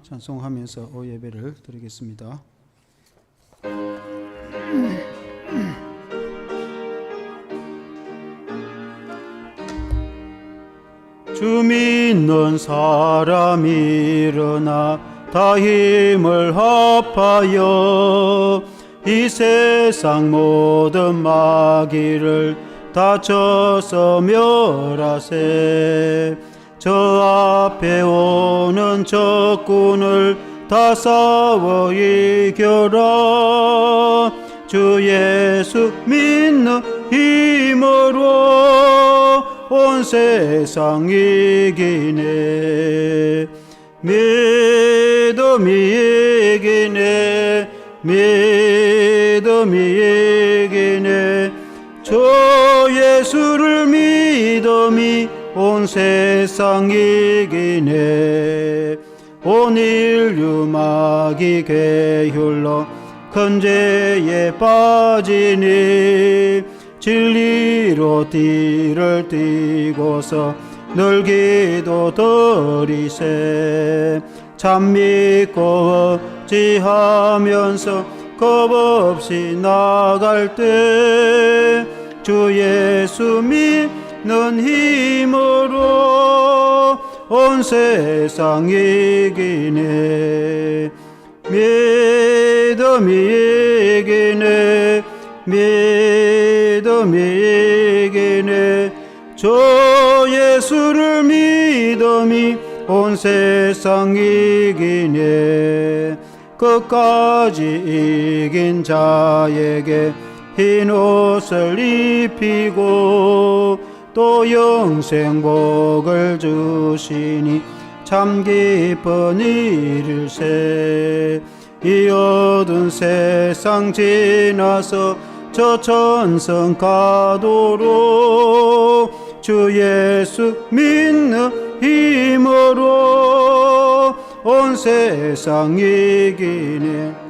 찬송하면서 예배를 드리겠습니다. 주 믿는 사람이 일어나 다 힘을 합하여 이 세상 모든 마귀를 다 쳐서 멸하세. 저 앞에 오는 적군을 다 싸워 이겨라. 주 예수 믿는 힘으로 온 세상 이기네. 믿음이 이기네. 믿음이 이기네. 주 예수를 믿음이 온 세상 이기네. 온 인류 마귀 게을러 큰 죄에 빠지니 진리로 띠를 띠고서 늘 기도 드리세. 참 믿고 의지하면서 겁 없이 나갈 때 주 예수 믿는 힘으로 온 세상 이기네. 믿음이 이기네. 믿음이 이기네. 주 예수를 믿음이 온 세상 이기네. 끝까지 이긴 자에게 흰 옷을 입히고 또 영생복을 주시니 참 기쁜 일일세. 이 어두운 세상 지나서 저 천성 가도록 주 예수 믿는 힘으로 온 세상 이기네.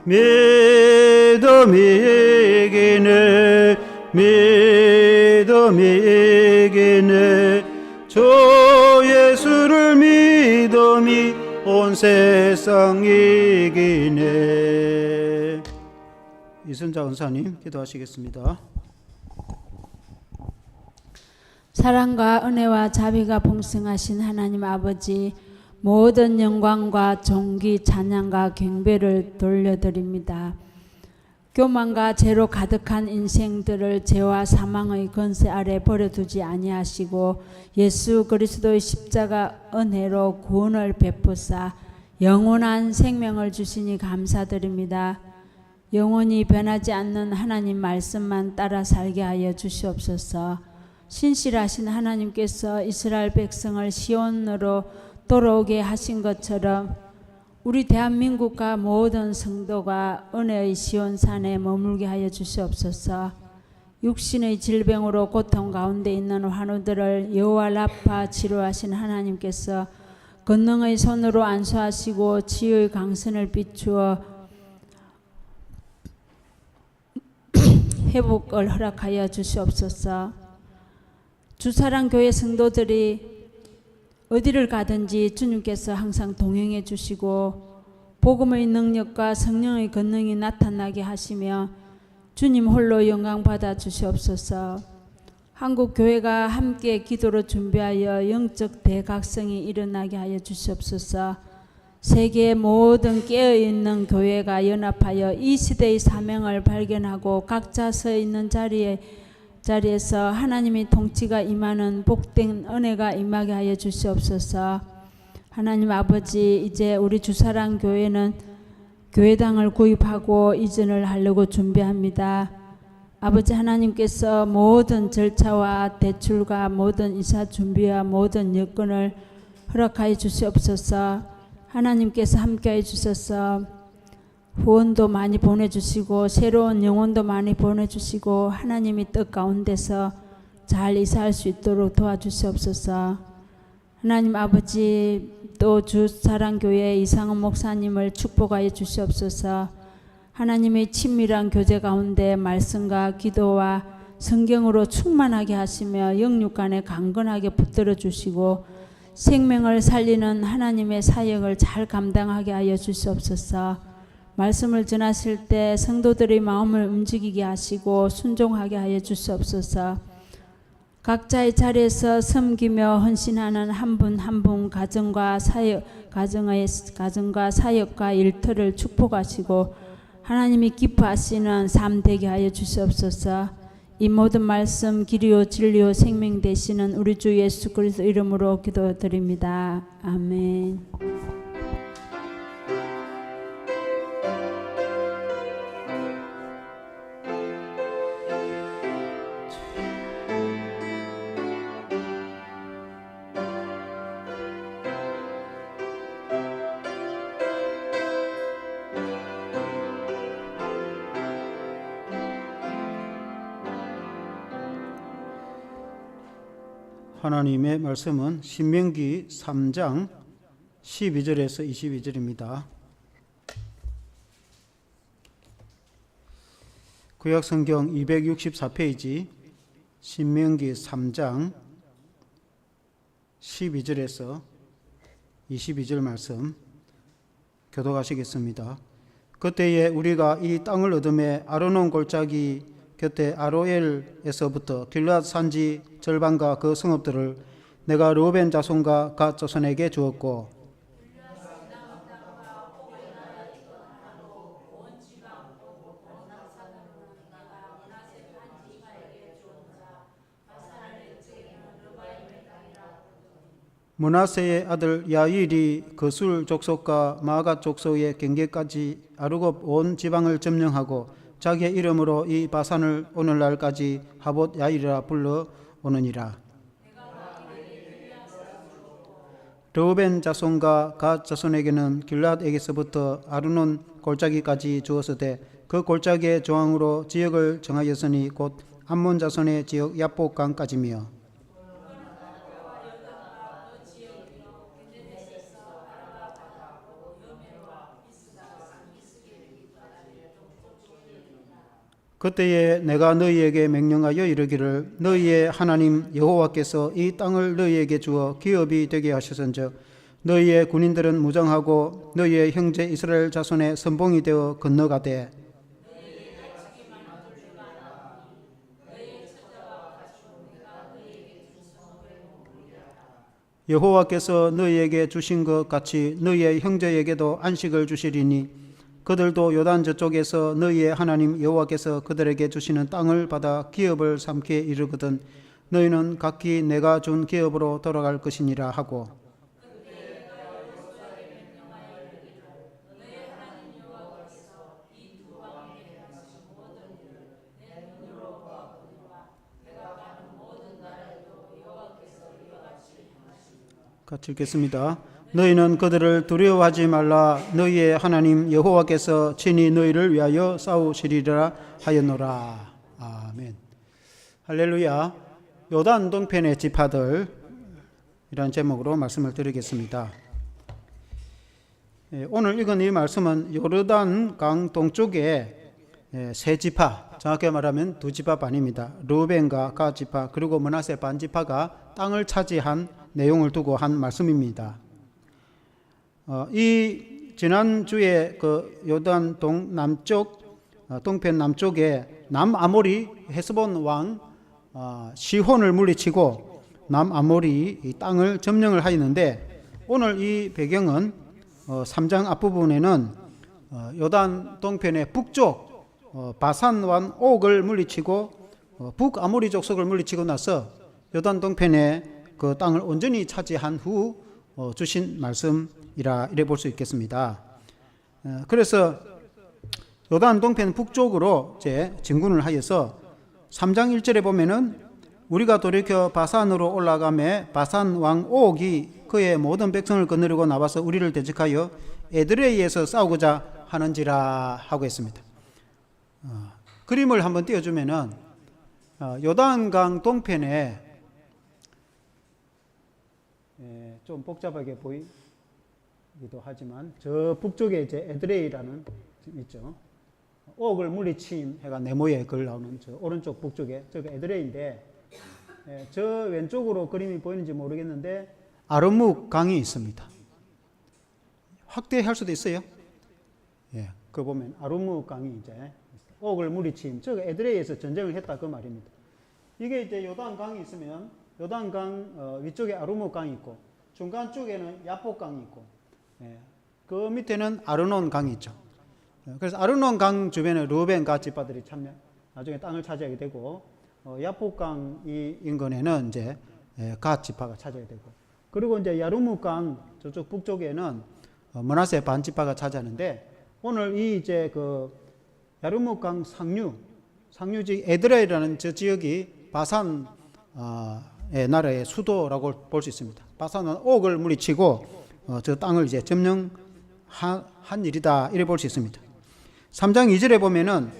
믿음이 이기네. 믿음이 이기네. 주 예수를 믿음이 온 세상 이기네. 이순자 은사님 기도하시겠습니다. 사랑과 은혜와 자비가 풍성하신 하나님 아버지, 모든 영광과 존귀, 찬양과 경배를 돌려드립니다. 교만과 죄로 가득한 인생들을 죄와 사망의 권세 아래 버려두지 아니하시고 예수 그리스도의 십자가 은혜로 구원을 베푸사 영원한 생명을 주시니 감사드립니다. 영원히 변하지 않는 하나님 말씀만 따라 살게 하여 주시옵소서. 신실하신 하나님께서 이스라엘 백성을 시온으로 돌아오게 하신 것처럼 우리 대한민국과 모든 성도가 은혜의 시온산에 머물게 하여 주시옵소서. 육신의 질병으로 고통 가운데 있는 환우들을 여호와 라파 치료하신 하나님께서 권능의 손으로 안수하시고 치유의 강선을 비추어 회복을 허락하여 주시옵소서. 주사랑교회 성도들이 어디를 가든지 주님께서 항상 동행해 주시고 복음의 능력과 성령의 권능이 나타나게 하시며 주님 홀로 영광 받아 주시옵소서. 한국 교회가 함께 기도로 준비하여 영적 대각성이 일어나게 하여 주시옵소서. 세계의 모든 깨어있는 교회가 연합하여 이 시대의 사명을 발견하고 각자 서 있는 자리에서 하나님의 통치가 임하는 복된 은혜가 임하게 하여 주시옵소서. 하나님 아버지, 이제 우리 주사랑 교회는 교회당을 구입하고 이전을 하려고 준비합니다. 아버지 하나님께서 모든 절차와 대출과 모든 이사 준비와 모든 여건을 허락하여 주시옵소서. 하나님께서 함께해 주셔서 후원도 많이 보내주시고 새로운 영혼도 많이 보내주시고 하나님이 뜻 가운데서 잘 이사할 수 있도록 도와주시옵소서. 하나님 아버지, 또 주사랑교회 이상은 목사님을 축복하여 주시옵소서. 하나님의 친밀한 교제 가운데 말씀과 기도와 성경으로 충만하게 하시며 영육간에 강건하게 붙들어 주시고 생명을 살리는 하나님의 사역을 잘 감당하게 하여 주시옵소서. 말씀을 전하실 때 성도들의 마음을 움직이게 하시고 순종하게 하여 주시옵소서. 각자의 자리에서 섬기며 헌신하는 한 분 한 분 가정과 사역과 일터를 축복하시고 하나님이 기뻐하시는 삶 되게 하여 주시옵소서. 이 모든 말씀 길이요 진리요 생명 되시는 우리 주 예수 그리스도 이름으로 기도드립니다. 아멘. 하나님의 말씀은 신명기 3장 12절에서 22절입니다. 구약성경 264페이지 신명기 3장 12절에서 22절 말씀 교독하시겠습니다. 그때에 우리가 이 땅을 얻음에 아르논 골짜기 곁에 아로엘에서부터 길앗 산지 절반과 그 성읍들을 내가 르우벤 자손과 갓 자손에게 주었고 므낫세의 아들 야일이 거술 족속과 마갓 족속의 경계까지 아르곱 온 지방을 점령하고 자기의 이름으로 이 바산을 오늘날까지 하봇 야일이라 불러 오느니라. 르우벤 자손과 갓 자손에게는 길앗에게서부터 아르논 골짜기까지 주었으되 그 골짜기의 조항으로 지역을 정하였으니 곧 암몬 자손의 지역 야복강까지며 그때에 내가 너희에게 명령하여 이르기를 너희의 하나님 여호와께서 이 땅을 너희에게 주어 기업이 되게 하셨은즉 너희의 군인들은 무장하고 너희의 형제 이스라엘 자손의 선봉이 되어 건너가되 여호와께서 너희에게 주신 것 같이 너희의 형제에게도 안식을 주시리니 그들도 요단 저쪽에서 너희의 하나님 여호와께서 그들에게 주시는 땅을 받아 기업을 삼게 이르거든 너희는 각기 내가 준 기업으로 돌아갈 것이니라 하고 같이 읽겠습니다. 너희는 그들을 두려워하지 말라. 너희의 하나님 여호와께서 친히 너희를 위하여 싸우시리라 하였노라. 아멘. 할렐루야. 요단 동편의 지파들 이라는 제목으로 말씀을 드리겠습니다. 오늘 읽은 이 말씀은 요르단 강 동쪽에 세 지파, 정확히 말하면 두 지파 반입니다. 르우벤과 갓 지파 그리고 므낫세 반 지파가 땅을 차지한 내용을 두고 한 말씀입니다. 이 지난주에 그 요단 동남쪽 동편 남쪽에 남아모리 헤스본 왕 시혼을 물리치고 남아모리 이 땅을 점령을 하였는데 오늘 이 배경은 3장 앞부분에는 요단 동편의 북쪽 바산 왕 옥을 물리치고 북아모리 족속을 물리치고 나서 요단 동편의 그 땅을 온전히 차지한 후 주신 말씀이라 이래 볼 수 있겠습니다. 그래서 요단 동편 북쪽으로 이제 진군을 하여서 3장 1절에 보면은 우리가 돌이켜 바산으로 올라가매 바산 왕 옥이 그의 모든 백성을 거느리고 나와서 우리를 대적하여 에드레이에서 싸우고자 하는지라 하고 있습니다. 그림을 한번 띄워주면은 요단강 동편에 좀 복잡하게 보이기도 하지만 저 북쪽에 이제 에드레이라는 있죠. 옥을 물리침 해가 네모에 글 나오는 저 오른쪽 북쪽에 저가 에드레이인데 저 왼쪽으로 그림이 보이는지 모르겠는데 아르묵 강이 있습니다. 확대할 수도 있어요. 예, 그 보면 아르묵 강이 이제 옥을 물리친 즉 에드레이에서 전쟁을 했다 그 말입니다. 이게 이제 요단 강이 있으면 요단 강 위쪽에 아르묵 강이 있고 중간 쪽에는 야복 강이 있고 예, 그 밑에는 아르논 강이 있죠. 그래서 아르논 강 주변에 르우벤 갓 지파들이 참여 나중에 땅을 차지하게 되고 야복 강 이 인근에는 이제 갓 지파가 차지하게 되고 그리고 이제 야르묵 강 저쪽 북쪽에는 므낫세 반 지파가 차지하는데 오늘 이 이제 그 야르묵 강 상류지 에드레이라는 저 지역이 바산 나라의 수도라고 볼 수 있습니다. 바산은 옥을 물리치고 저 땅을 이제 점령한 일이다 이래 볼 수 있습니다. 3장 2절에 보면은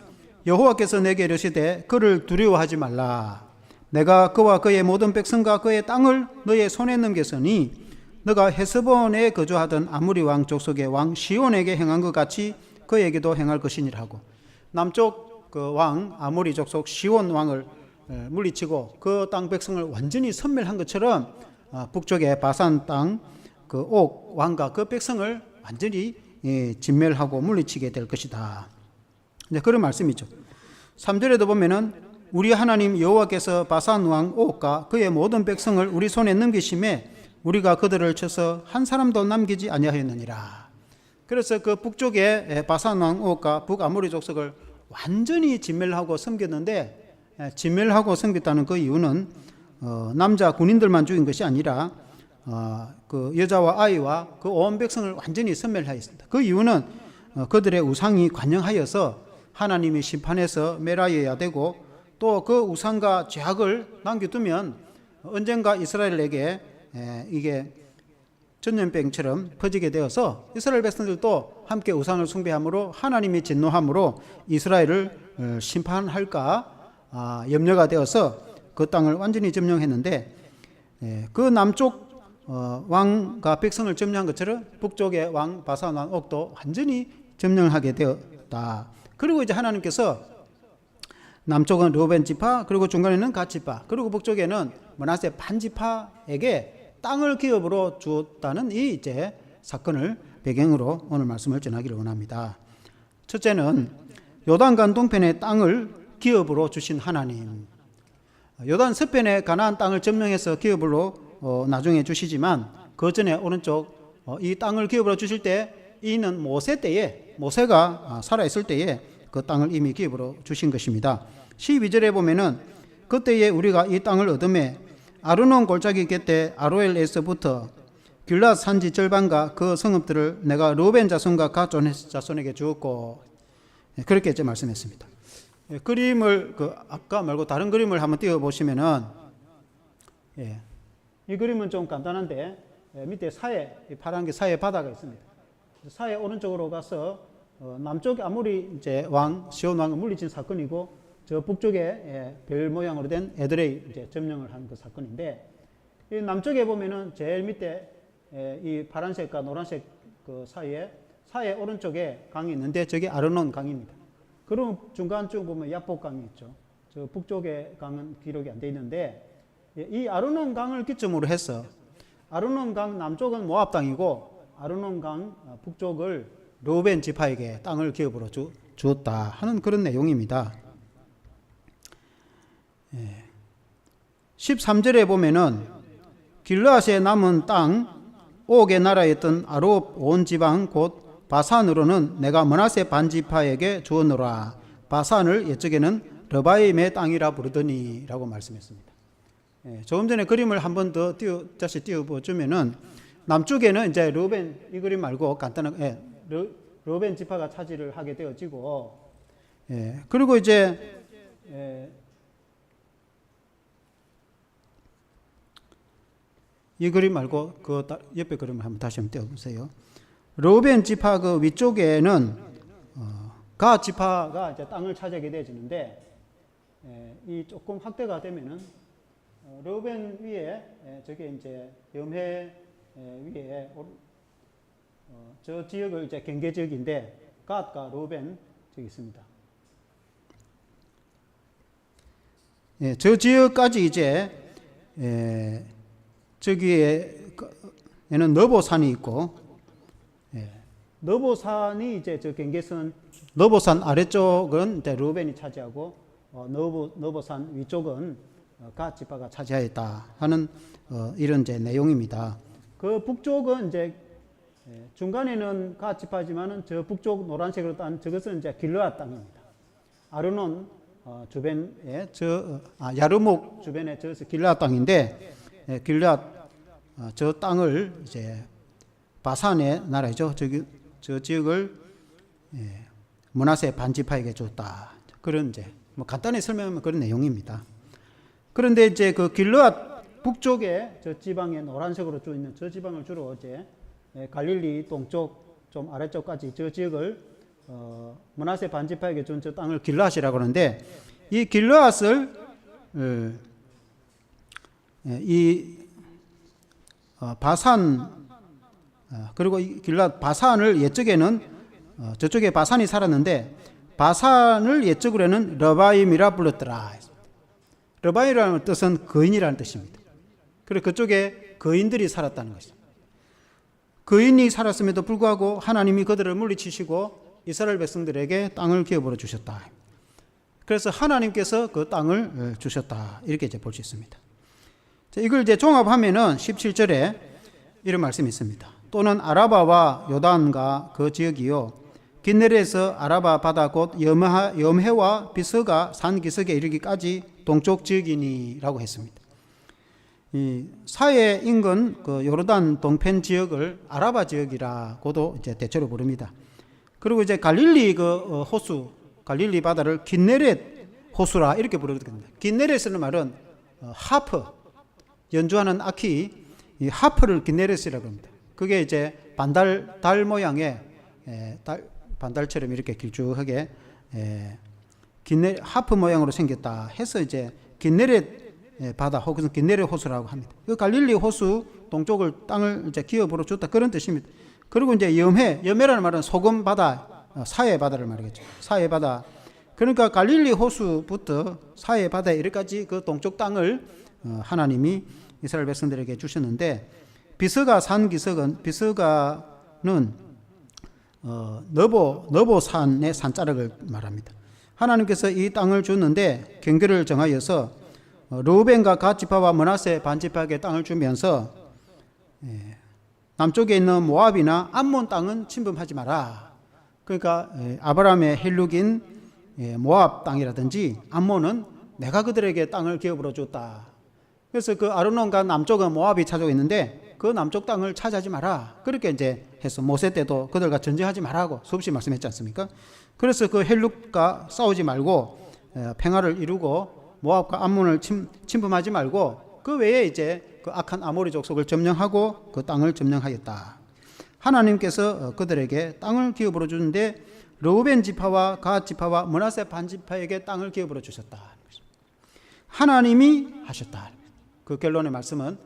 여호와께서 내게 이르시되 그를 두려워하지 말라. 내가 그와 그의 모든 백성과 그의 땅을 너의 손에 넘겼으니 너가 헤스본에 거주하던 아무리 왕 족속의 왕 시온에게 행한 것 같이 그에게도 행할 것이니라 하고 남쪽 그 왕 아무리 족속 시온 왕을 물리치고 그 땅 백성을 완전히 섬멸한 것처럼 북쪽의 바산 땅 그 옥 왕과 그 백성을 완전히 진멸하고 물리치게 될 것이다. 이제 그런 말씀이죠. 3절에도 보면은 우리 하나님 여호와께서 바산 왕 옥과 그의 모든 백성을 우리 손에 넘기심에 우리가 그들을 쳐서 한 사람도 남기지 아니하였느니라. 그래서 그 북쪽에 바산 왕 옥과 북아모리 족속을 완전히 진멸하고 섬겼는데 진멸하고 섬겼다는 그 이유는 남자 군인들만 죽인 것이 아니라 그 여자와 아이와 그 온 백성을 완전히 섬멸하였습니다. 그 이유는 그들의 우상이 관영하여서 하나님이 심판해서 멸하여야 되고 또 그 우상과 죄악을 남겨두면 언젠가 이스라엘에게 이게 전염병처럼 퍼지게 되어서 이스라엘 백성들도 함께 우상을 숭배함으로 하나님이 진노함으로 이스라엘을 심판할까 염려가 되어서 그 땅을 완전히 점령했는데 그 남쪽 왕과 백성을 점령한 것처럼 북쪽의 왕 바산 왕 옥도 완전히 점령하게 되었다. 그리고 이제 하나님께서 남쪽은 르우벤 지파 그리고 중간에는 갓 지파 그리고 북쪽에는 므낫세 반 지파에게 땅을 기업으로 주었다는 이 이제 사건을 배경으로 오늘 말씀을 전하기를 원합니다. 첫째는 요단강 동편의 땅을 기업으로 주신 하나님. 요단 서편의 가나안 땅을 점령해서 기업으로 나중에 주시지만 그 전에 오른쪽 이 땅을 기업으로 주실 때 이는 모세 때에 모세가 살아있을 때에 그 땅을 이미 기업으로 주신 것입니다. 12절에 보면은 그때에 우리가 이 땅을 얻음에 아르논 골짜기 곁에 아로엘에서부터 길랏 산지 절반과 그 성읍들을 내가 르우벤 자손과 갓 자손에게 주었고 그렇게 이제 말씀했습니다. 그림을 아까 말고 다른 그림을 한번 띄워 보시면은 이 그림은 좀 간단한데 밑에 사해 파란 게 사해 바다가 있습니다. 사해 오른쪽으로 가서 남쪽에 아무리 이제 왕 시온 왕을 물리친 사건이고 저 북쪽에 별 모양으로 된 에드레이 이제 점령을 한 그 사건인데 이 남쪽에 보면은 제일 밑에 이 파란색과 노란색 그 사이에 사해 오른쪽에 강이 있는데 저게 아르논 강입니다. 그럼 중간쯤 보면 야복 강이 있죠. 저 북쪽의 강은 기록이 안 돼 있는데 이 아르논 강을 기점으로 해서 아르논 강 남쪽은 모압 땅이고 아르논 강 북쪽을 르우벤 지파에게 땅을 기업으로 주었다 하는 그런 내용입니다. 13절에 보면은 길르앗에 남은 땅 옥의 나라였던 아롭 온 지방 곧 바산으로는 내가 므낫세 반 지파에게 주었노라. 바산을 옛적에는 르바임의 땅이라 부르더니 라고 말씀했습니다. 조금 전에 그림을 한 번 더 다시 띄워보자면은 남쪽에는 이제 르우벤 이 그림 말고 간단하게 르우벤 지파가 차지를 하게 되어지고 그리고 이제 이 그림 말고 그 옆에 그림을 한번 다시 한번 띄워보세요. 르우벤 지파 그 위쪽에는 갓 지파가 이제 땅을 차지하게 되어지는데 이 조금 확대가 되면은 르우벤 위에 저게 이제 염해 위에 저 지역을 이제 경계 지역인데 갓과 르우벤 저기 있습니다. 저 지역까지 이제 저기에는 너보산이 있고, 너보산이 이제 저 경계선, 너보산 아래쪽은 이제 르우벤이 차지하고, 너보산 위쪽은 갓 지파가 차지하였다 하는 이런 이제 내용입니다. 그 북쪽은 이제 중간에는 갓 지파지만은 저 북쪽 노란색으로 딴 저것은 이제 길르앗 땅입니다. 아르논 주변에 야르목 주변에 저것은 길르앗 땅인데, 길르앗 저 땅을 이제 바산의 나라죠. 저 지역을 므낫세 반지파에게 줬다. 그런 이제 뭐 간단히 설명하면 그런 내용입니다. 그런데 이제 그 길르앗 북쪽에 저 지방에 노란색으로 쭉 있는 저 지방을 주로 이제 갈릴리 동쪽 좀 아래쪽까지 저 지역을 므낫세 반지파에게 준 저 땅을 길르앗이라고 하는데, 이 길르앗을 바산 그리고 이 길르앗 바산을 옛적에는 저쪽에 바산이 살았는데, 바산을 옛적으로는 러바임이라 불렀더라. 러바임이라는 뜻은 거인이라는 뜻입니다. 그리고 그쪽에 거인들이 살았다는 것이죠. 거인이 살았음에도 불구하고 하나님이 그들을 물리치시고 이스라엘 백성들에게 땅을 기업으로 주셨다. 그래서 하나님께서 그 땅을 주셨다. 이렇게 이제 볼 수 있습니다. 자, 이걸 이제 종합하면은 17절에 이런 말씀이 있습니다. 또는 아라바와 요단과 그 지역이요, 긴네렛에서 아라바 바다 곧 염해와 비스가 산 기슭에 이르기까지 동쪽 지역이니라고 했습니다. 이 사해 인근 그 요르단 동편 지역을 아라바 지역이라고도 이제 대체로 부릅니다. 그리고 이제 갈릴리 그 호수, 갈릴리 바다를 긴네렛 호수라 이렇게 부르거든요. 긴네렛이라는 말은 하프, 연주하는 악기, 이 하프를 긴네렛이라고 합니다. 그게 이제 달 모양의 반달처럼 이렇게 길쭉하게 하프 모양으로 생겼다 해서 이제 긴네렛 바다 혹은 긴네렛 호수라고 합니다. 갈릴리 호수 동쪽을 땅을 이제 기업으로 줬다 그런 뜻입니다. 그리고 이제 염해라는 말은 소금 바다, 사해 바다를 말하겠죠. 사해 바다. 그러니까 갈릴리 호수부터 사해 바다에 이르까지 그 동쪽 땅을 하나님이 이스라엘 백성들에게 주셨는데, 비스가 산 기슭은 비스가는 너보산의 산자락을 말합니다. 하나님께서 이 땅을 줬는데 경계를 정하여서 르우벤과 갓 지파와 므낫세 반지파에게 땅을 주면서 남쪽에 있는 모압이나 암몬 땅은 침범하지 마라. 그러니까 아브라함의 헬룩인 모압 땅이라든지 암몬은 내가 그들에게 땅을 기업으로 줬다. 그래서 그 아르논과 남쪽은 모압이 차지하고 있는데 그 남쪽 땅을 차지하지 마라. 그렇게 이제 해서 모세 때도 그들과 전쟁하지 말라고 수없이 말씀했지 않습니까? 그래서 그 헬룩과 싸우지 말고 평화를 이루고 모압과 암몬을 침범하지 말고 그 외에 이제 그 악한 아모리 족속을 점령하고 그 땅을 점령하였다. 하나님께서 그들에게 땅을 기업으로 주는데 르우벤 지파와 갓 지파와 므낫세 반지파에게 땅을 기업으로 주셨다. 하나님이 하셨다. 그 결론의 말씀은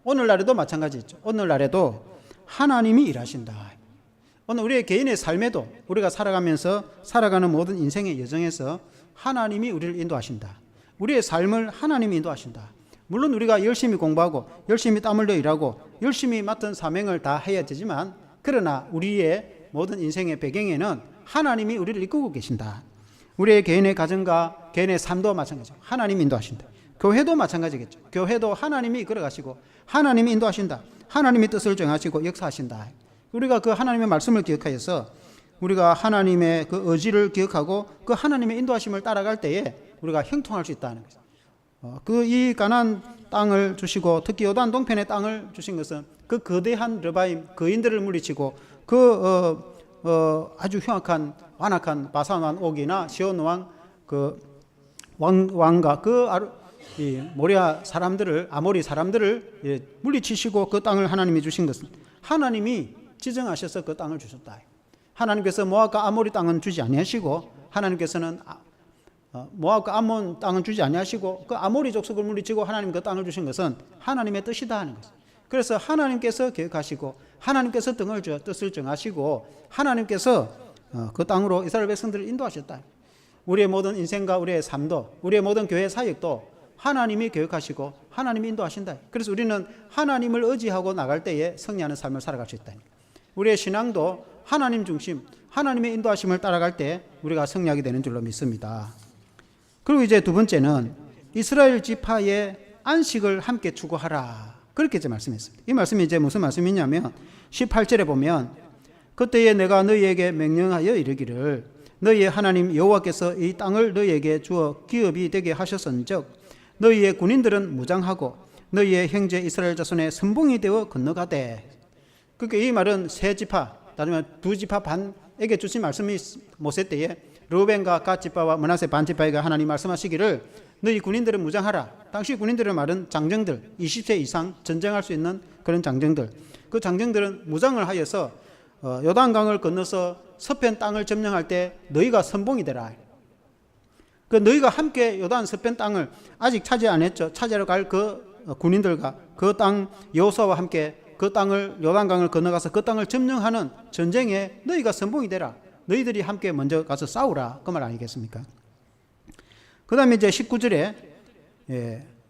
오늘날에도 마찬가지죠. 오늘날에도 하나님이 일하신다. 오늘 우리의 개인의 삶에도 우리가 살아가면서 살아가는 모든 인생의 여정에서 하나님이 우리를 인도하신다. 우리의 삶을 하나님이 인도하신다. 물론 우리가 열심히 공부하고 열심히 땀 흘려 일하고 열심히 맡은 사명을 다 해야 되지만, 그러나 우리의 모든 인생의 배경에는 하나님이 우리를 이끌고 계신다. 우리의 개인의 가정과 개인의 삶도 마찬가지죠. 하나님이 인도하신다. 교회도 마찬가지겠죠. 교회도 하나님이 이끌어 가시고 하나님이 인도하신다. 하나님이 뜻을 정하시고 역사하신다. 우리가 그 하나님의 말씀을 기억하여서 우리가 하나님의 그 의지를 기억하고 그 하나님의 인도하심을 따라갈 때에 우리가 형통할 수 있다는 거죠. 그 이 가나안 땅을 주시고 특히 요단 동편의 땅을 주신 것은 그 거대한 르바임 거인들을 물리치고 그 아주 흉악한 완악한 바산 왕 옥이나 시온 왕 그 왕과 그 모리아 사람들을 아모리 사람들을 물리치시고 그 땅을 하나님이 주신 것은 하나님이 지정하셔서 그 땅을 주셨다. 하나님께서 모압과 아모리 땅은 주지 아니하시고 하나님께서는 모압과 암몬 땅은 주지 아니하시고 그 아모리 족속을 물리치고 하나님 그 땅을 주신 것은 하나님의 뜻이다 하는 것입니다. 그래서 하나님께서 계획하시고 하나님께서 뜻을 정하시고 하나님께서 그 땅으로 이스라엘 백성들을 인도하셨다. 우리의 모든 인생과 우리의 삶도 우리의 모든 교회 사역도 하나님이 계획하시고 하나님이 인도하신다. 그래서 우리는 하나님을 의지하고 나갈 때에 승리하는 삶을 살아갈 수 있다. 우리의 신앙도 하나님 중심, 하나님의 인도하심을 따라갈 때 우리가 승리하게 되는 줄로 믿습니다. 그리고 이제 두 번째는 이스라엘 지파의 안식을 함께 추구하라. 그렇게 이제 말씀했습니다. 이 말씀이 이제 무슨 말씀이냐면 18절에 보면 그때에 내가 너희에게 명령하여 이르기를 너희의 하나님 여호와께서 이 땅을 너희에게 주어 기업이 되게 하셨은즉 너희의 군인들은 무장하고 너희의 형제 이스라엘 자손의 선봉이 되어 건너가되. 그러니까 이 말은 세 지파, 나중에 두 지파 반에게 주신 말씀이 모세 때에 르우벤과 갓 지파와 므낫세 반 지파에게 하나님 말씀하시기를 너희 군인들은 무장하라. 당시 군인들의 말은 장정들, 20세 이상 전쟁할 수 있는 그런 장정들. 그 장정들은 무장을 하여서 요단강을 건너서 서편 땅을 점령할 때 너희가 선봉이 되라. 그 너희가 함께 요단 서편 땅을 아직 차지 안 했죠. 차지하러 갈 그 군인들과 그 땅 여호수아와 함께 그 땅을 요단강을 건너가서 그 땅을 점령하는 전쟁에 너희가 선봉이 되라. 너희들이 함께 먼저 가서 싸우라. 그 말 아니겠습니까? 그 다음에 이제 19절에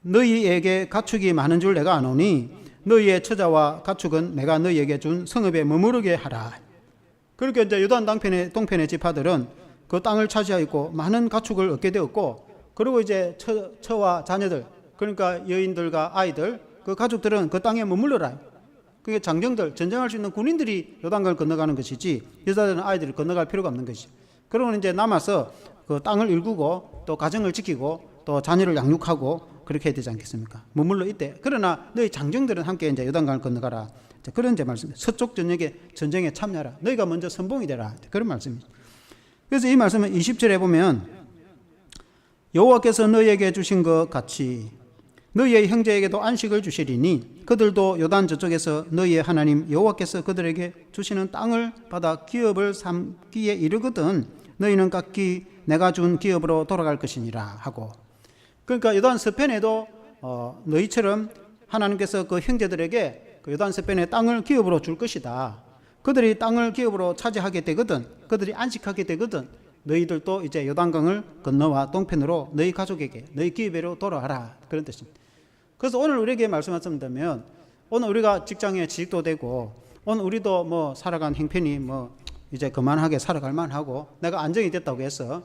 너희에게 가축이 많은 줄 내가 아노니 너희의 처자와 가축은 내가 너희에게 준 성읍에 머무르게 하라. 그렇게 이제 요단 동편의 지파들은 그 땅을 차지하고 많은 가축을 얻게 되었고, 그리고 이제 처와 자녀들, 그러니까 여인들과 아이들, 그 가족들은 그 땅에 머물러라. 그게 장정들, 전쟁할 수 있는 군인들이 요단강을 건너가는 것이지 여자들은 아이들이 건너갈 필요가 없는 것이지. 그러면 이제 남아서 그 땅을 일구고 또 가정을 지키고 또 자녀를 양육하고 그렇게 해야 되지 않겠습니까? 머물러 있대. 그러나 너희 장정들은 함께 이제 요단강을 건너가라. 그런 이제 말씀. 서쪽 전역에 전쟁에 참여하라. 너희가 먼저 선봉이 되라. 그런 말씀이죠. 그래서 이 말씀은 20절에 보면 여호와께서 너희에게 주신 것 같이 너희의 형제에게도 안식을 주시리니 그들도 요단 저쪽에서 너희의 하나님 여호와께서 그들에게 주시는 땅을 받아 기업을 삼기에 이르거든 너희는 각기 내가 준 기업으로 돌아갈 것이니라 하고. 그러니까 요단 서편에도 너희처럼 하나님께서 그 형제들에게 그 요단 서편의 땅을 기업으로 줄 것이다. 그들이 땅을 기업으로 차지하게 되거든, 그들이 안식하게 되거든 너희들도 이제 요단강을 건너와 동편으로 너희 가족에게 너희 기업으로 돌아가라. 그런 뜻입니다. 그래서 오늘 우리에게 말씀하신다면 오늘 우리가 직장에 취직도 되고 오늘 우리도 뭐 살아간 형편이 뭐 이제 그만하게 살아갈 만하고 내가 안정이 됐다고 해서,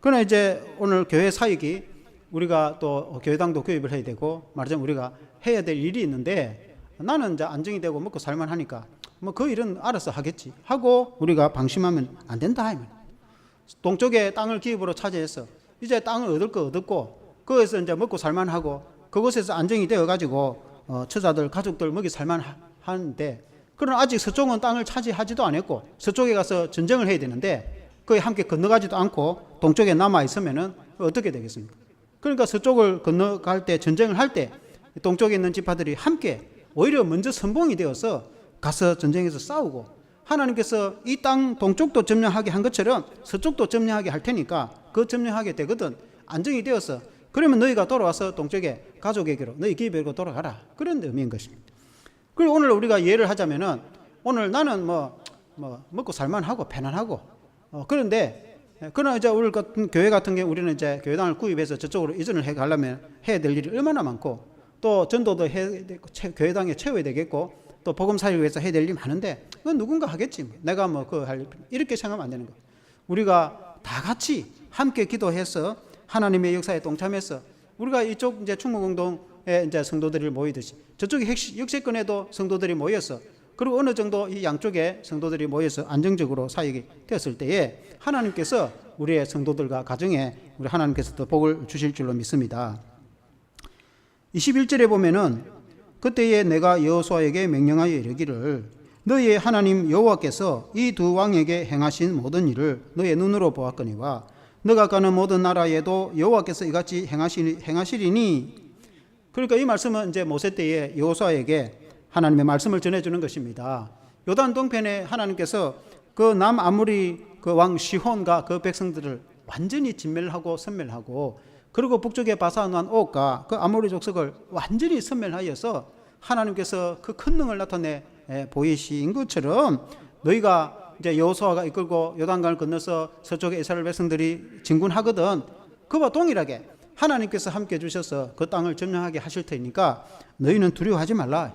그러나 이제 오늘 교회 사역이 우리가 또 교회당도 교육을 해야 되고 말하자면 우리가 해야 될 일이 있는데 나는 이제 안정이 되고 먹고 살만 하니까 뭐 그 일은 알아서 하겠지 하고 우리가 방심하면 안 된다. 동쪽에 땅을 기업으로 차지해서 이제 땅을 얻을 거 얻었고 거기서 이제 먹고 살만 하고 그곳에서 안정이 되어 가지고 처자들 가족들 먹이 살만 하는데, 그러나 아직 서쪽은 땅을 차지하지도 않았고 서쪽에 가서 전쟁을 해야 되는데 거기 함께 건너가지도 않고 동쪽에 남아 있으면은 어떻게 되겠습니까? 그러니까 서쪽을 건너갈 때 전쟁을 할 때 동쪽에 있는 지파들이 함께 오히려 먼저 선봉이 되어서 가서 전쟁에서 싸우고 하나님께서 이 땅 동쪽도 점령하게 한 것처럼 서쪽도 점령하게 할 테니까 그 점령하게 되거든 안정이 되어서 그러면 너희가 돌아와서 동쪽에 가족에게로 너희 기업으로 돌아가라. 그런 의미인 것입니다. 그리고 오늘 우리가 예를 하자면은 오늘 나는 뭐 먹고 살만하고 편안하고 그런데 그러나 이제 우리 같은 교회 같은 경우 우리는 이제 교회당을 구입해서 저쪽으로 이전을 해 가려면 해야 될 일이 얼마나 많고 또 전도도 해야 되고 교회당에 채워야 되겠고 또 복음 사역을 위해서 해야 될 일이 많은데 그건 누군가 하겠지. 내가 뭐 그 할 이렇게 생각하면 안 되는 거. 우리가 다 같이 함께 기도해서 하나님의 역사에 동참해서 우리가 이쪽 이제 충무공동에 이제 성도들이 모이듯이 저쪽에 역세권에도 성도들이 모여서 그리고 어느 정도 이 양쪽에 성도들이 모여서 안정적으로 사역이 되었을 때에 하나님께서 우리의 성도들과 가정에 우리 하나님께서 더 복을 주실 줄로 믿습니다. 21절에 보면은 그때에 내가 여호수아에게 명령하여 이르기를 너희의 하나님 여호와께서 이 두 왕에게 행하신 모든 일을 너의 눈으로 보았거니와 너가 가는 모든 나라에도 여호와께서 이같이 행하시리니. 그러니까 이 말씀은 이제 모세 때에 여호수아에게 하나님의 말씀을 전해주는 것입니다. 요단 동편에 하나님께서 그 남아무리 그 왕 시혼과 그 백성들을 완전히 진멸하고 섬멸하고 그리고 북쪽에 바산 왕 옥과 그 아모리 족속을 완전히 섬멸하여서 하나님께서 그 큰 능을 나타내 보이신 것처럼 너희가 이제 여호수아가 이끌고 요단강을 건너서 서쪽에 이스라엘 백성들이 진군하거든 그와 동일하게 하나님께서 함께 주셔서 그 땅을 점령하게 하실 테니까 너희는 두려워하지 말라.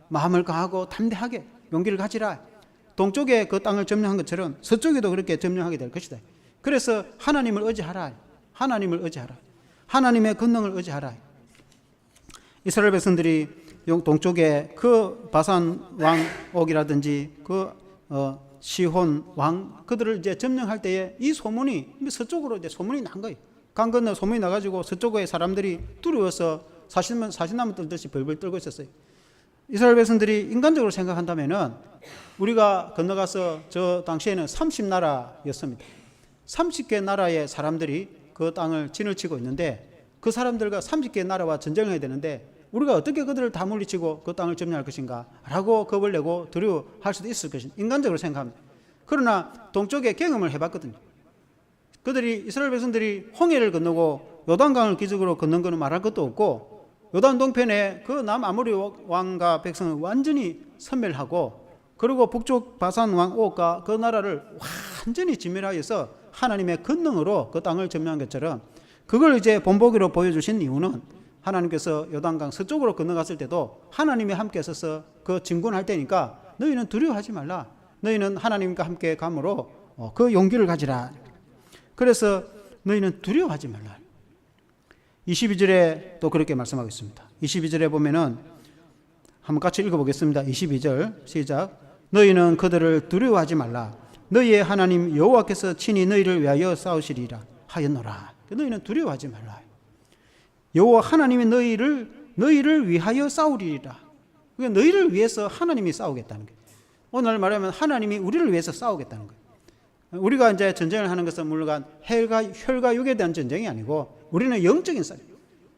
마음을 강하고 담대하게 용기를 가지라. 동쪽에 그 땅을 점령한 것처럼 서쪽에도 그렇게 점령하게 될 것이다. 그래서 하나님을 의지하라. 하나님을 의지하라. 하나님의 권능을 의지하라. 이스라엘 백성들이 동쪽에 그 바산 왕 옥이라든지 그 시혼 왕 그들을 이제 점령할 때에 이 소문이 서쪽으로 이제 소문이 난 거예요. 강 건너 소문이 나가지고 서쪽의 사람들이 두려워서 사시나무 떨듯이 벌벌 떨고 있었어요. 이스라엘 백성들이 인간적으로 생각한다면은 우리가 건너가서 저 당시에는 30나라였습니다. 30개 나라의 사람들이 그 땅을 진을 치고 있는데 그 사람들과 30개 나라와 전쟁을 해야 되는데 우리가 어떻게 그들을 다 물리치고 그 땅을 점령할 것인가 라고 겁을 내고 두려워할 수도 있을 것입니다. 인간적으로 생각합니다. 그러나 동쪽에 경험을 해봤거든요. 그들이 이스라엘 백성들이 홍해를 건너고 요단강을 기적으로 건넌 것은 말할 것도 없고 요단 동편에 그 남아모리 왕과 백성을 완전히 섬멸하고 그리고 북쪽 바산 왕 옥과 그 나라를 완전히 진멸하여서 하나님의 권능으로 그 땅을 점령한 것처럼 그걸 이제 본보기로 보여주신 이유는 하나님께서 요단강 서쪽으로 건너갔을 때도 하나님이 함께 서서 그 진군할 때니까 너희는 두려워하지 말라. 너희는 하나님과 함께 감으로 그 용기를 가지라. 그래서 너희는 두려워하지 말라. 22절에 또 그렇게 말씀하고 있습니다. 22절에 보면은 한번 같이 읽어보겠습니다. 22절 시작. 너희는 그들을 두려워하지 말라. 너희의 하나님 여호와께서 친히 너희를 위하여 싸우시리라 하였노라. 너희는 두려워하지 말라. 여호와 하나님이 너희를 위하여 싸우리라. 그러니까 너희를 위해서 하나님이 싸우겠다는 거예요. 오늘 말하면 하나님이 우리를 위해서 싸우겠다는 거예요. 우리가 이제 전쟁을 하는 것은 물론 혈과 육에 대한 전쟁이 아니고 우리는 영적인 싸움.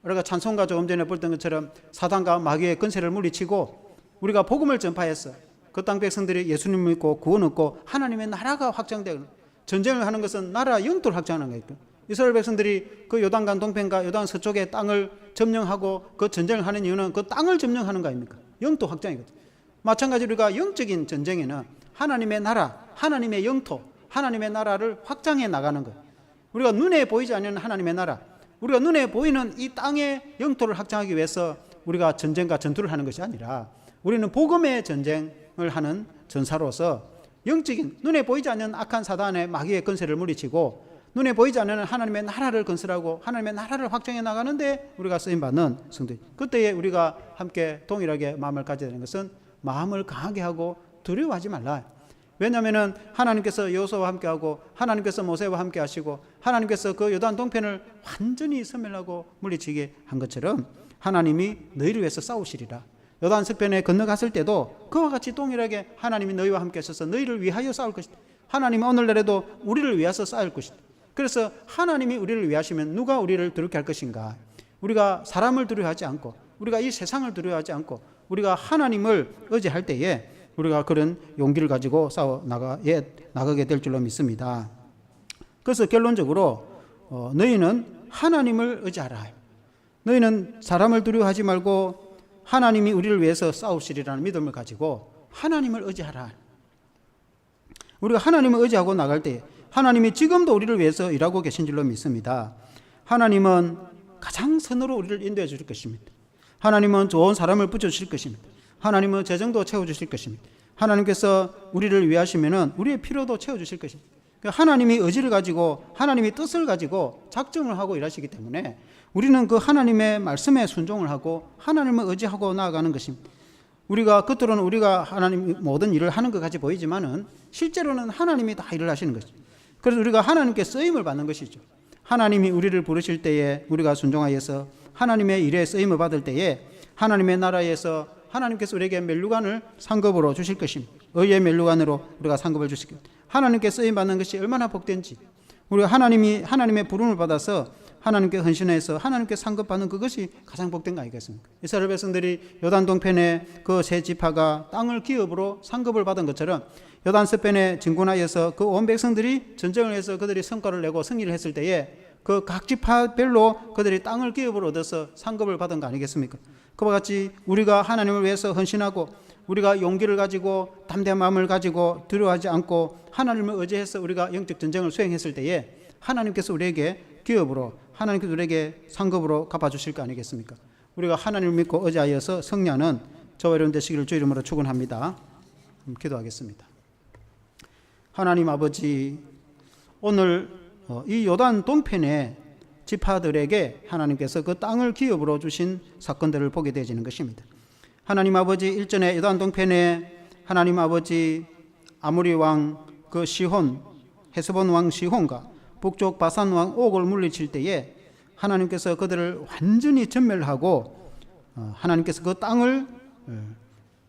우리가 찬송가 조금 전에 볼 것처럼 사단과 마귀의 권세를 물리치고 우리가 복음을 전파해서 그 땅 백성들이 예수님을 믿고 구원 얻고 하나님의 나라가 확장되고 전쟁을 하는 것은 나라 영토를 확장하는 거예요. 이스라엘 백성들이 그 요단강 동편과 요단 서쪽의 땅을 점령하고 그 전쟁을 하는 이유는 그 땅을 점령하는 거 아닙니까? 영토 확장이거든요. 마찬가지로 우리가 영적인 전쟁에는 하나님의 나라, 하나님의 영토, 하나님의 나라를 확장해 나가는 거예요. 우리가 눈에 보이지 않는 하나님의 나라, 우리가 눈에 보이는 이 땅의 영토를 확장하기 위해서 우리가 전쟁과 전투를 하는 것이 아니라 우리는 복음의 전쟁을 하는 전사로서 영적인 눈에 보이지 않는 악한 사단의 마귀의 권세를 물리치고 눈에 보이지 않는 하나님의 나라를 건설하고 하나님의 나라를 확장해 나가는데 우리가 쓰임받는 성도. 그때에 우리가 함께 동일하게 마음을 가져야 되는 것은 마음을 강하게 하고 두려워하지 말라. 왜냐하면 하나님께서 여호수아와 함께하고 하나님께서 모세와 함께 하시고 하나님께서 그 요단 동편을 완전히 섬멸하고 물리치게 한 것처럼 하나님이 너희를 위해서 싸우시리라. 요단 서편에 건너갔을 때도 그와 같이 동일하게 하나님이 너희와 함께 하셔서 너희를 위하여 싸울 것이다. 하나님은 오늘날에도 우리를 위해서 싸울 것이다. 그래서 하나님이 우리를 위하시면 누가 우리를 두렵게 할 것인가? 우리가 사람을 두려워하지 않고 우리가 이 세상을 두려워하지 않고 우리가 하나님을 의지할 때에 우리가 그런 용기를 가지고 싸워 나가게 될 줄로 믿습니다. 그래서 결론적으로 너희는 하나님을 의지하라. 너희는 사람을 두려워하지 말고 하나님이 우리를 위해서 싸우시리라는 믿음을 가지고 하나님을 의지하라. 우리가 하나님을 의지하고 나갈 때 하나님이 지금도 우리를 위해서 일하고 계신 줄로 믿습니다. 하나님은 가장 선으로 우리를 인도해 주실 것입니다. 하나님은 좋은 사람을 붙여주실 것입니다. 하나님은 재정도 채워주실 것입니다. 하나님께서 우리를 위하시면 우리의 필요도 채워주실 것입니다. 하나님이 의지를 가지고 하나님이 뜻을 가지고 작정을 하고 일하시기 때문에 우리는 그 하나님의 말씀에 순종을 하고 하나님을 의지하고 나아가는 것입니다. 우리가 겉으로는 우리가 하나님 모든 일을 하는 것 같이 보이지만은 실제로는 하나님이 다 일을 하시는 것이죠. 그래서 우리가 하나님께 쓰임을 받는 것이죠. 하나님이 우리를 부르실 때에 우리가 순종하여서 하나님의 일에 쓰임을 받을 때에 하나님의 나라에서 하나님께서 우리에게 멸류관을 상급으로 주실 것입니다. 의의 멸류관으로 우리가 상급을 주실 것입니다. 하나님께 쓰임 받는 것이 얼마나 복된지 우리가 하나님의 부름을 받아서 하나님께 헌신해서 하나님께 상급받는 그것이 가장 복된 거 아니겠습니까? 이스라엘 백성들이 요단 동편에 그 세 지파가 땅을 기업으로 상급을 받은 것처럼 요단 서편에 진군하여서 그 온 백성들이 전쟁을 해서 그들이 성과를 내고 승리를 했을 때에 그 각 지파별로 그들이 땅을 기업으로 얻어서 상급을 받은 거 아니겠습니까? 그와 같이 우리가 하나님을 위해서 헌신하고 우리가 용기를 가지고 담대한 마음을 가지고 두려워하지 않고 하나님을 의지해서 우리가 영적 전쟁을 수행했을 때에 하나님께서 우리에게 기업으로 하나님께서 우리에게 상급으로 갚아주실 거 아니겠습니까? 우리가 하나님을 믿고 의지하여서 승리하는 저와 여러분 되시기를 주 이름으로 축원합니다. 기도하겠습니다. 하나님 아버지, 오늘 이 요단 동편에 지파들에게 하나님께서 그 땅을 기업으로 주신 사건들을 보게 되어지는 것입니다. 하나님 아버지, 일전에 요단 동편에 하나님 아버지 아모리 왕 그 시혼, 헤스본 왕 시혼과 북쪽 바산 왕 옥을 물리칠 때에 하나님께서 그들을 완전히 전멸하고 하나님께서 그 땅을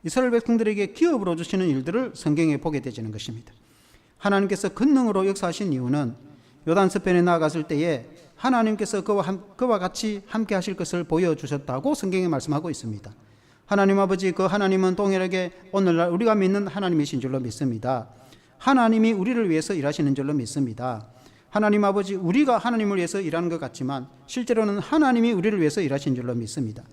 이스라엘 백성들에게 기업으로 주시는 일들을 성경에 보게 되어지는 것입니다. 하나님께서 권능으로 역사하신 이유는 요단 서편에 나아갔을 때에 하나님께서 그와 같이 함께 하실 것을 보여주셨다고 성경에 말씀하고 있습니다. 하나님 아버지, 그 하나님은 동일하게 오늘날 우리가 믿는 하나님이신 줄로 믿습니다. 하나님이 우리를 위해서 일하시는 줄로 믿습니다. 하나님 아버지, 우리가 하나님을 위해서 일하는 것 같지만 실제로는 하나님이 우리를 위해서 일하신 줄로 믿습니다.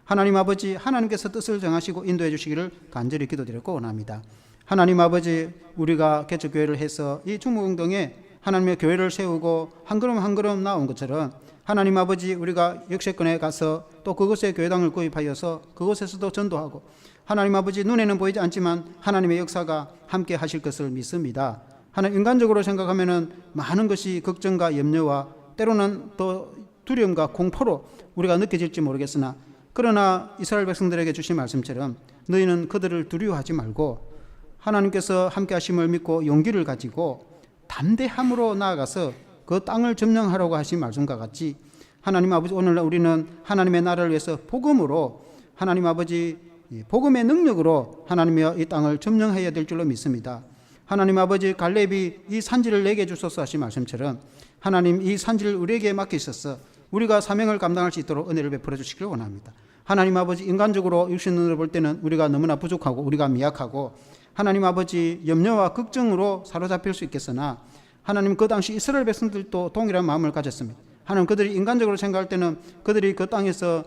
하나님 아버지, 하나님께서 뜻을 정하시고 인도해 주시기를 간절히 기도드리고 원합니다. 하나님 아버지, 우리가 개척교회를 해서 이 충무공동에 하나님의 교회를 세우고 한 걸음 한 걸음 나온 것처럼 하나님 아버지, 우리가 역세권에 가서 또 그곳에 교회당을 구입하여서 그곳에서도 전도하고 하나님 아버지, 눈에는 보이지 않지만 하나님의 역사가 함께 하실 것을 믿습니다. 하나님, 인간적으로 생각하면은 많은 것이 걱정과 염려와 때로는 또 두려움과 공포로 우리가 느껴질지 모르겠으나, 그러나 이스라엘 백성들에게 주신 말씀처럼 너희는 그들을 두려워하지 말고 하나님께서 함께 하심을 믿고 용기를 가지고 담대함으로 나아가서 그 땅을 점령하라고 하신 말씀과 같이 하나님 아버지, 오늘날 우리는 하나님의 나라를 위해서 복음으로 하나님 아버지 복음의 능력으로 하나님의 이 땅을 점령해야 될 줄로 믿습니다. 하나님 아버지, 갈렙이 이 산지를 내게 주소서 하신 말씀처럼 하나님 이 산지를 우리에게 맡기셔서 우리가 사명을 감당할 수 있도록 은혜를 베풀어 주시기를 원합니다. 하나님 아버지, 인간적으로 육신 눈으로 볼 때는 우리가 너무나 부족하고 우리가 미약하고 하나님 아버지, 염려와 걱정으로 사로잡힐 수 있겠으나 하나님, 그 당시 이스라엘 백성들도 동일한 마음을 가졌습니다. 하나님, 그들이 인간적으로 생각할 때는 그들이 그 땅에서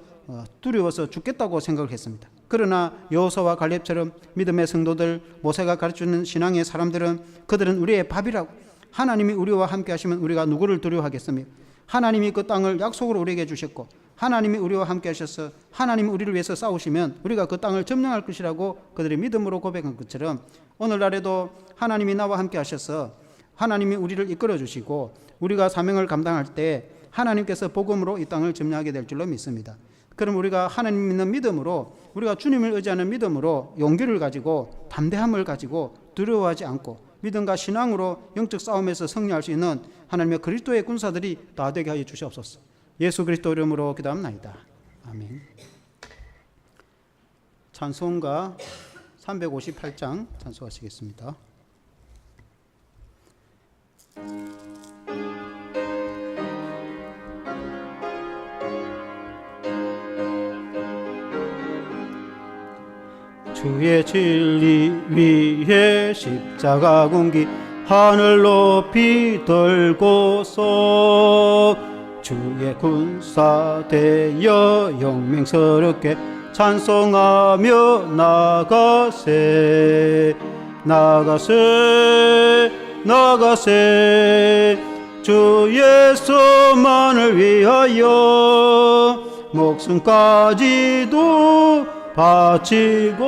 두려워서 죽겠다고 생각을 했습니다. 그러나 여호수아와 갈렙처럼 믿음의 성도들, 모세가 가르치는 신앙의 사람들은 그들은 우리의 밥이라고, 하나님이 우리와 함께 하시면 우리가 누구를 두려워하겠으며 하나님이 그 땅을 약속으로 우리에게 주셨고 하나님이 우리와 함께 하셔서 하나님이 우리를 위해서 싸우시면 우리가 그 땅을 점령할 것이라고 그들이 믿음으로 고백한 것처럼 오늘날에도 하나님이 나와 함께 하셔서 하나님이 우리를 이끌어 주시고 우리가 사명을 감당할 때 하나님께서 복음으로 이 땅을 점령하게 될 줄로 믿습니다. 그럼 우리가 하나님 믿는 믿음으로, 우리가 주님을 의지하는 믿음으로 용기를 가지고 담대함을 가지고 두려워하지 않고 믿음과 신앙으로 영적 싸움에서 승리할 수 있는 하나님의 그리스도의 군사들이 다 되게 하여 주시옵소서. 예수 그리스도 이름으로 기도합나이다. 아멘. 찬송가 358장 찬송하시겠습니다. 주의 진리 위에 십자가 군기 하늘 높이 들고서 주의 군사 되어 영맹스럽게 찬송하며 나가세 나가세 나가세 주 예수만을 위하여 목숨까지도 바치고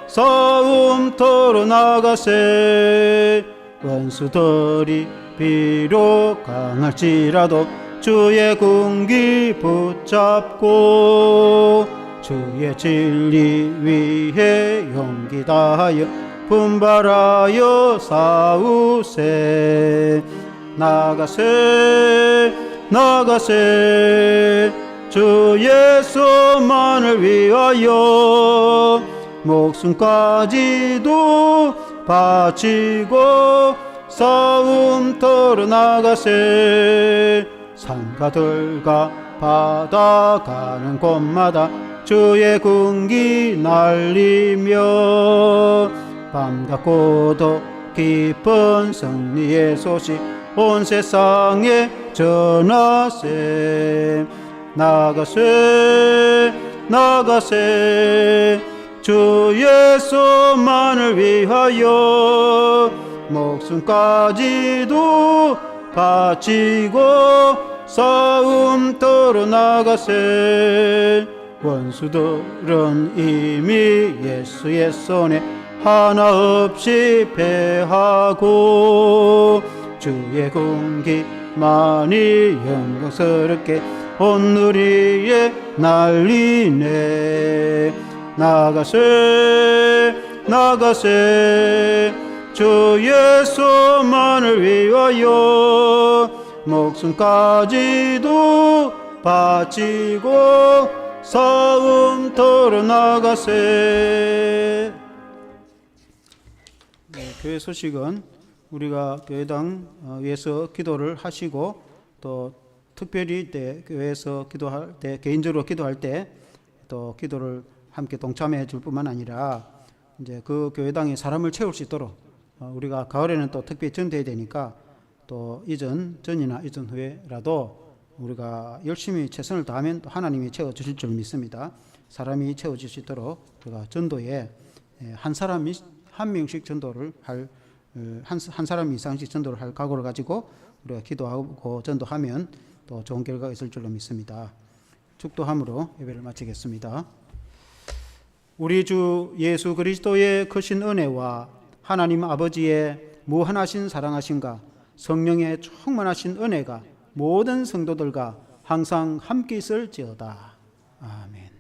싸움터로 나가세 원수들이 비록 강할지라도 주의 군기 붙잡고 주의 진리 위에 용기 다하여 분발하여 싸우세 나가세 나가세 주 예수만을 위하여 목숨까지도 바치고 싸움터로 나가세 산과 들과 바다 가는 곳마다 주의 군기 날리며 밤과 고도 깊은 승리의 소식 온 세상에 전하세 나가세 나가세 주 예수만을 위하여 목숨까지도 바치고 싸움터로 나가세. 원수들은 이미 예수의 손에 하나 없이 패하고 주의 군기만이 영광스럽게 온 누리에 날리네. 나가세 나가세 주 예수만을 위하여 목숨까지도 바치고 싸움터로 나가세. 교회 소식은 우리가 교회당 위해서 기도를 하시고 또 특별히 교회에서 기도할 때, 개인적으로 기도할 때 또 기도를 함께 동참해 줄 뿐만 아니라 이제 그 교회당에 사람을 채울 수 있도록 우리가 가을에는 또 특별히 전도해야 되니까 또 전이나 이전 후에라도 우리가 열심히 최선을 다하면 또 하나님이 채워주실 줄 믿습니다. 사람이 채워질 수 있도록 우리가 전도에 한 명씩 전도를 한 사람 이상씩 전도를 할 각오를 가지고 우리가 기도하고 전도하면 또 좋은 결과가 있을 줄로 믿습니다. 축도함으로 예배를 마치겠습니다. 우리 주 예수 그리스도의 크신 은혜와 하나님 아버지의 무한하신 사랑하심과 성령의 충만하신 은혜가 모든 성도들과 항상 함께 있을지어다. 아멘.